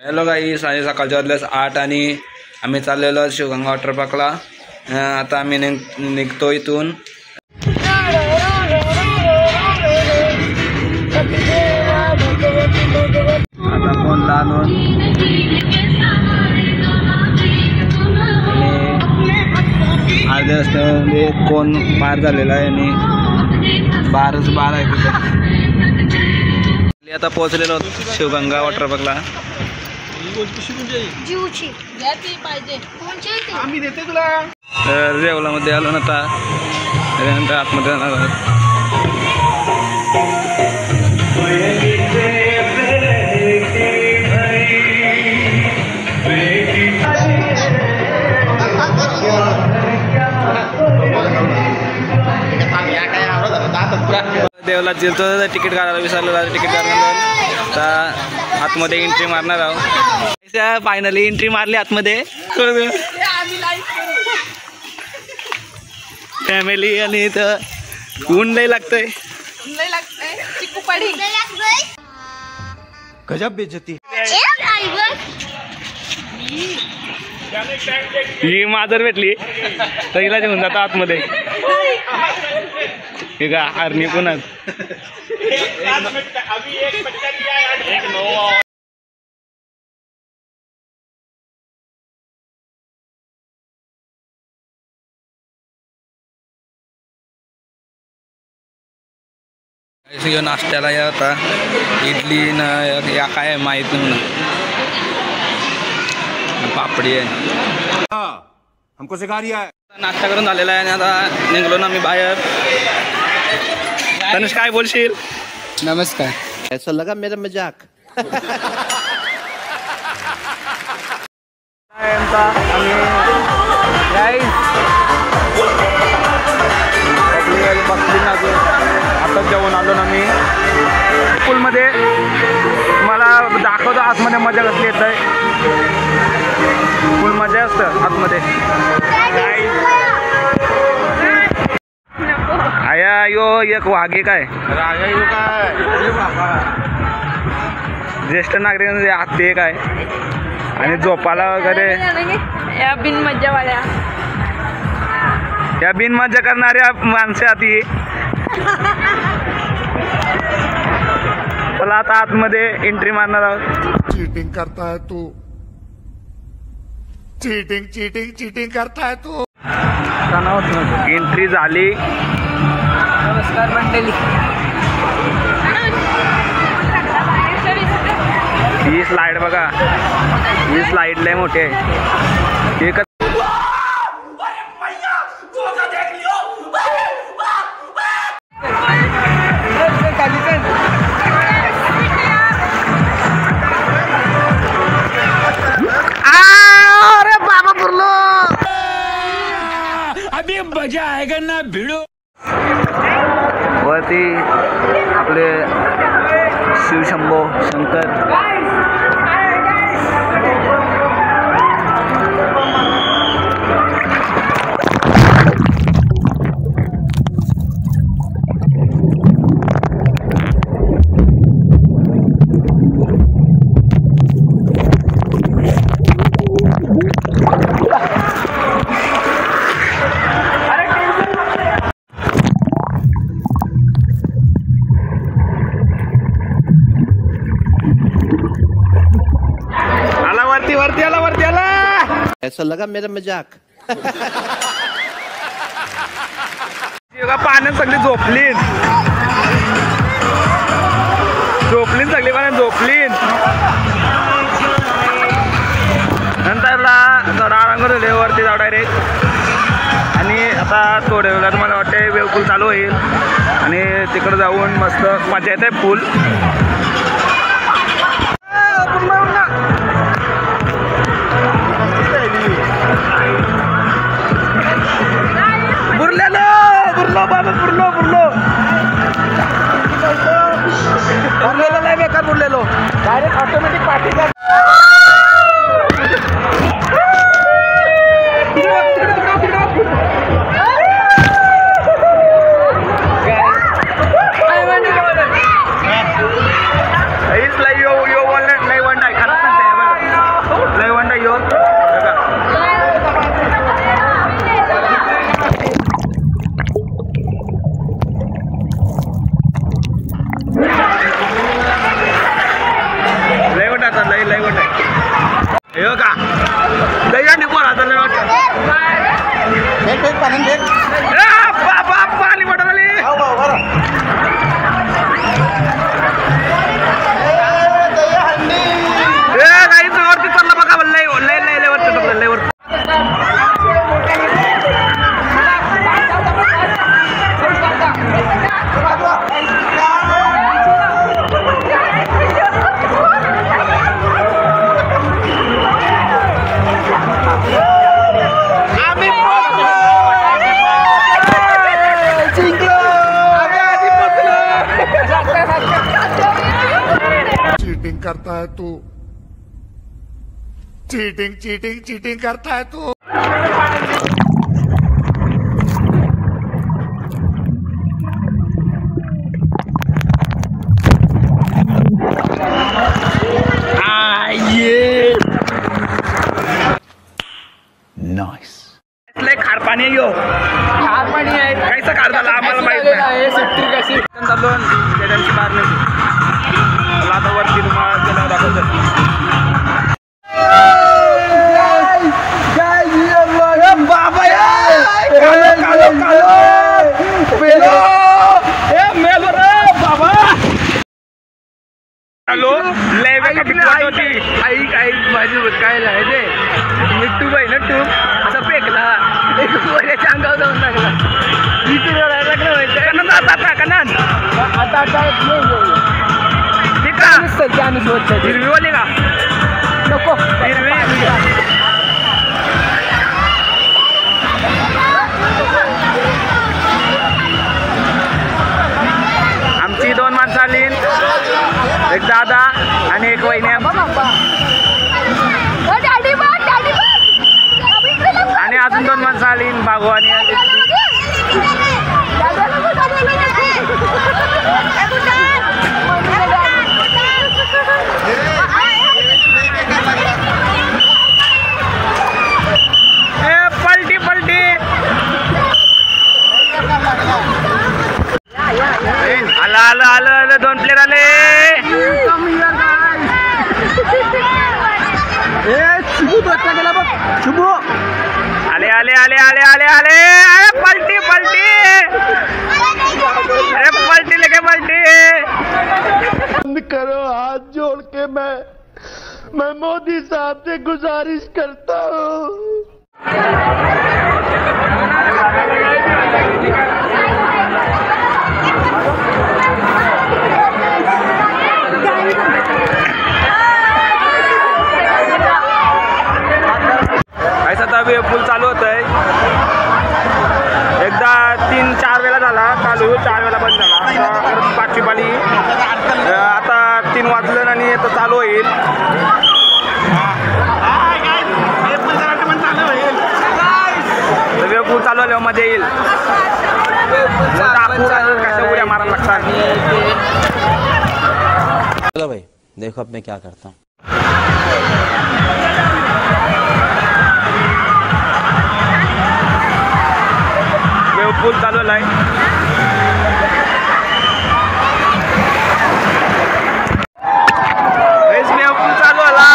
Hello गाईस, आणि सकाळच्या वाजल्यास 8 आणि आम्ही चाललेलो शिवगंगा वॉटर पार्कला. आता आम्ही निघतो इथून. आता फोन आणून आणि अर्ध्या रस्त्यामध्ये कोण पार झालेला आहे आणि बारच बार आहे तिथं. आता पोहोचलेलो शिवगंगा वॉटर पार्कला. रेवलामध्ये आलो ना आता. त्यानंतर आतमध्ये जाणार आहोत. देवला जिरतो तिकीट काढायला विसरलो. तिकीट काढायला आता आतमध्ये एंट्री मारणार आहोत. फायनली एंट्री मारली आतमध्ये. फॅमिली आणि इथं ऊन लई लागतंय. गजब बेइज्जती. ही माजर भेटली तर हिला घेऊन जातो आतमध्ये. हे का हरणी पुन्हा घेऊन नाश्त्याला या. आता इडली न या काय माहीत नाही. पापडी आहे. हमको सिखा रिया है. नाश्ता करून झालेला आहे आणि आता निघलो ना मी बाहेर. तनुष काय बोलशील? नमस्कार. ऐसा लगा मेरा मजाक. आता जेवण आलो ना मी पूलमध्ये. मला दाखवतो आतमध्ये मजा कसली येत आहे. फुल मजा असतं आतमध्ये. आया यो एक वाघे काय ज्येष्ठ नागरिक आते काय आणि झोपाला वगैरे या बिन मज्जावाल्या या बिन मजा करणाऱ्या माणसे आती. मला आता आतमध्ये एंट्री मारणार आहोत. चीटिंग करता है तू. चीटिंग चीटिंग चीटिंग करता है तू. एंट्री झाली. नमस्कार मंडळी. ही स्लाइड बघा. ही स्लाइड लय मोठी आहे. एक अभी मजा आएगा ना भिड़ो. वरती आपले शिवशंभो शंकर. वरती आला. ऐसा लगा मेरा मजाक. पाण्यात सगळी झोपली सगळी पाण्यात झोपली. नंतरला रांगोळ झाले वरती जाऊ डायरेक्ट. आणि आता थोड्या वेळात मला वाटते वेवपूल चालू होईल आणि तिकडे जाऊन मस्त मजा येते. पूल बुरलेलो नाही बेकार बुरलेलो. डायरेक्ट ऑटोमॅटिक पाठी कर. He's like yo one like one die. हे का दहीहंडी पोराचा लय वाटतं. बाबा पाणी बॉटल आली. काही वरती चालला बघा. लय लय लय लय वरती लय वरती. चीटिंग करता है तू. चीटिंग चीटिंग चीटिंग करता है तू. लय खार पाणी आहे यो. खार पाणी आहे. कायचं खार झालं आम्हाला माहित नाही. चाललो त्याची मार नाही. मला आता वरती तुम्हाला गेल्यावर दाखवतो. हॅलो लय वेळा पिकवाट होती. ऐक माझी काय आहे ते मिट्टू बाई नट्टू असा फेकला एक पोऱ्याच्या अंगावर जाऊन लागला. इकडे लागलं माहिती आता कनन आता ठीक आहे. त्याने शोधलं हिरवी वाली का नको हिरवी. आमची 2 माणसं आली. एक दादा आणि एक वहिनी आणि अजून 2 माणसं आली. बागो आणि पलटी पलटी आलं आलं आलं आलं. 2 प्लेयर आले. आले आले आले आले आले आले. अरे पलटी पलटी. अरे पलटी लेके पलटी. बंद करो हाथ जोड़ के मैं मोदी साहब से गुजारिश करता हूँ. ऐसा तभी पूल चालू होत आहे. एकदा 3-4 वेळा झाला चालू. 4 वेळा बंद झाला. आता 5ची पाली. आता 3 वाजलं आणि आता चालू होईल. पूल चालू आल्यावर मजा येईल. कशा उड्या मारायला लागतात. चलो भाई देखो अब मैं क्या करता हूँ. पूल चालू आहे. पूल चालू आला.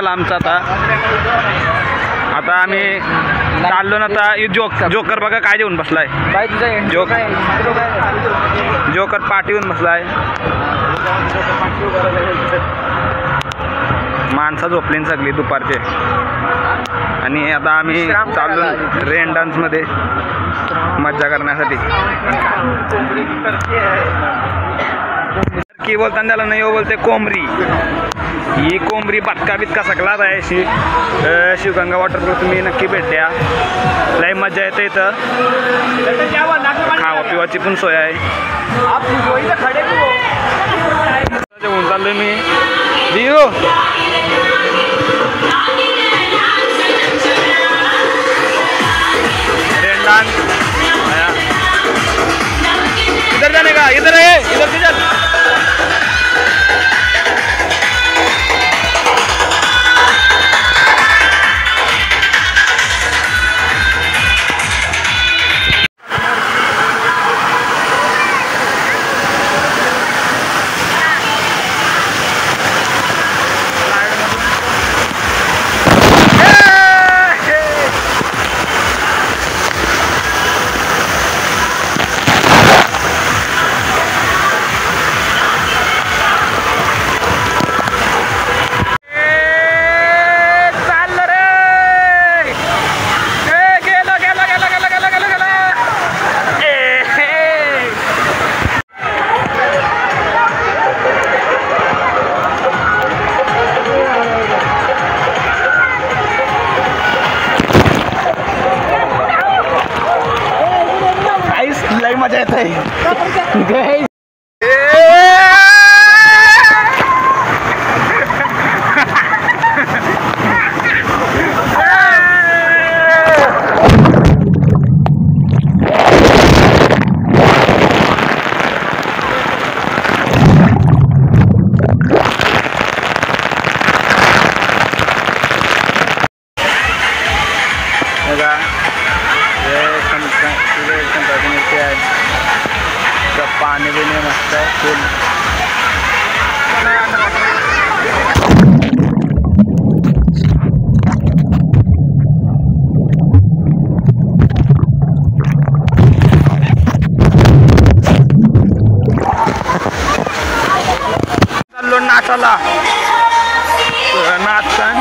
झाला आमचा आता आम्ही चाललो ना आता जोकर बघा काय देऊन बसलाय काय तुझा जोकर पाठी येऊन बसलाय माणसं झोपली सगळी दुपारचे आणि आता आम्ही चाललो रेन डान्स मध्ये मज्जा करण्यासाठी की बोलताना त्याला नाही बोलते कोंबरी ही कोंबरी बटका बितका सगळाच आहे शिवगंगा वॉटरफॉल तुम्ही नक्की भेट्या लय मजा येते इथं खावा पिवाची पण सोय आहे जेवून चाललोय मी दियो रेन डान्स इधर जाने का इधर है इधर से चल मजा येत आहे पानी भी नहीं मस्त है फुल चाललो नाचाला नाचतान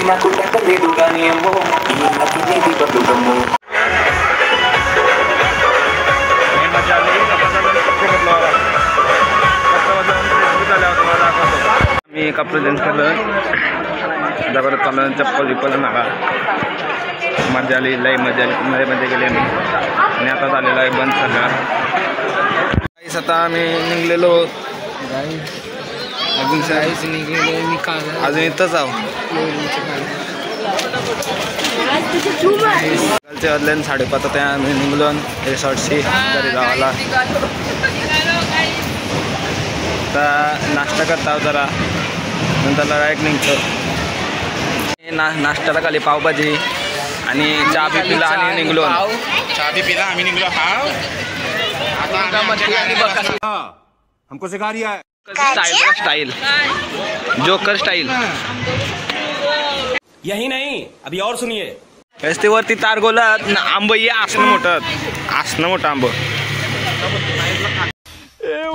Aku tak terledukan yang mau ingin aku ni dibantu kamu. मी कपडे चेंज केलं जबरदस्त चाललं चप्पल विप्पल नाका मजा आली लई मजा मध्ये गेले मी आणि आता झालेलं आहे बंद सगळं आता आम्ही निघलेलो अजून अजून इथंच आहो कालचे वाजले 5:30 त्या आम्ही निघलो रिसॉर्टशी घरी जावाला आता नाश्ता करता जरा नंतर डायरेक्ट निघतो नाश्त्याला खाली पावभाजी आणि चहा बी पिला आणि निघलो चहा बी पिला आम्ही निघलो हमको सिखा रिया है स्टाइल जोकर स्टाइल यही नहीं अभी और सुनिए रस्त्यावरती तारगोला आंब ये असणं मोठं आंब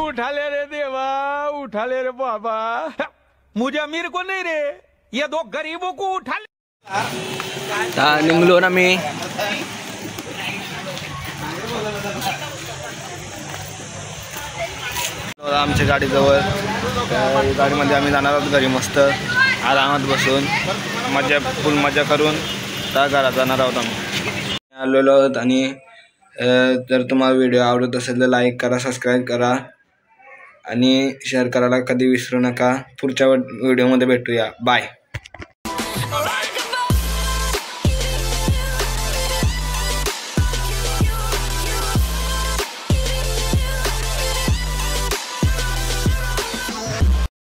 उठा ले रे देवा, उठा ले रे बाबा, मुझे अमीर को नहीं रे, ये दो गरीबों को उठा ले। निघलो ना मी. आमच्या गाडीजवळ गाडीमध्ये आम्ही जाणार आहोत घरी मस्त आरामात बसून फुल मजा करून त्या घरात जाणार आहोत आम्ही आलेलो आहोत. आणि जर तुम्हाला व्हिडिओ आवडत असेल तर लाईक करा, सबस्क्राईब करा आणि शेअर करायला कधी विसरू नका. पुढच्या व्हिडिओमध्ये भेटूया. बाय.